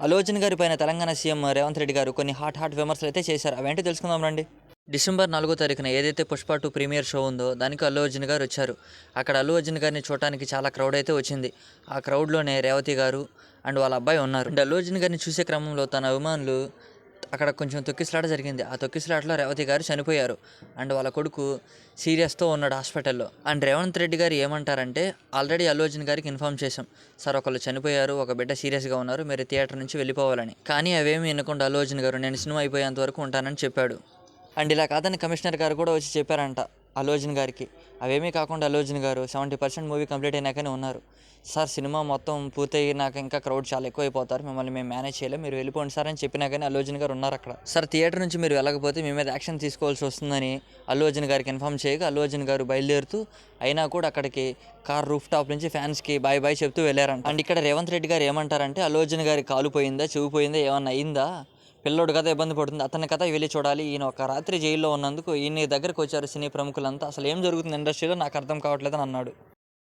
అల్లు అర్జున్ గారి పైన తెలంగాణ సీఎం రేవంత్ రెడ్డి గారు కొన్ని హాట్ విమర్శలు అయితే చేశారు. అవేంటో తెలుసుకుందాం రండి. డిసెంబర్ 4వ తారీఖున ఏదైతే పుష్ప 2 ప్రీమియర్ షో ఉందో దానికి అల్లు అర్జున్ గారు వచ్చారు. అక్కడ అల్లు అర్జున్ గారిని చూడటానికి చాలా క్రౌడ్ అయితే వచ్చింది. ఆ క్రౌడ్లోనే రేవతి గారు అండ్ వాళ్ళ అబ్బాయి ఉన్నారు. అండ్ అల్లు అర్జున్ గారిని చూసే క్రమంలో తన అభిమానులు అక్కడ కొంచెం తొక్కిసలాట జరిగింది. ఆ తొక్కిసలాటలో రేవతి గారు చనిపోయారు. అండ్ వాళ్ళ కొడుకు సీరియస్తో ఉన్నాడు హాస్పిటల్లో. అండ్ రేవంత్ రెడ్డి గారు ఏమంటారంటే, ఆల్రెడీ అల్లు అర్జున్ గారికి ఇన్ఫామ్ చేశాం, సార్ ఒకళ్ళు చనిపోయారు, ఒక బిడ్డ సీరియస్గా ఉన్నారు, మీరు థియేటర్ నుంచి వెళ్ళిపోవాలని. కానీ అవేమీ వినకుండా అల్లు అర్జున్ గారు నేను సినిమా అయిపోయేంత వరకు ఉంటానని చెప్పాడు. అండ్ ఇలా కాదని కమిషనర్ గారు కూడా వచ్చి చెప్పారంట అల్లు అర్జున్ గారికి. అవేమీ కాకుండా అల్లు అర్జున్ గారు 70% మూవీ కంప్లీట్ అయినాకనే ఉన్నారు. సార్ సినిమా మొత్తం పూర్తయినాక ఇంకా క్రౌడ్ చాలా ఎక్కువ అయిపోతారు, మిమ్మల్ని మేము మేనేజ్ చేయలేం, మీరు వెళ్ళిపోండి సార్ అని చెప్పినా కానీ అల్లు అర్జున్ గారు ఉన్నారు అక్కడ. సార్ థియేటర్ నుంచి మీరు వెళ్ళకపోతే మీ మీద యాక్షన్ తీసుకోవాల్సి వస్తుందని అల్లు అర్జున్ గారికి ఇన్ఫామ్ చేయగా అల్లు అర్జున్ గారు బయలుదేరుతూ అయినా కూడా అక్కడికి కార్ రూఫ్ టాప్ నుంచి ఫ్యాన్స్కి బాయ్ చెప్తూ వెళ్ళారంట. అండ్ ఇక్కడ రేవంత్ రెడ్డి గారు ఏమంటారంటే, అల్లు అర్జున్ గారి కాలు పోయిందా, చెవు పోయిందా, ఏమన్నా అయిందా, పిల్లోడు కదా ఇబ్బంది పడుతుంది, అతని కథ వెళ్ళి చూడాలి, ఈయన ఒక రాత్రి జైల్లో ఉన్నందుకు ఈయన దగ్గరకు వచ్చారు సినీ ప్రముఖులంతా, అసలు ఏం జరుగుతుంది ఇండస్ట్రీలో నాకు అర్థం కావట్లేదని అన్నాడు.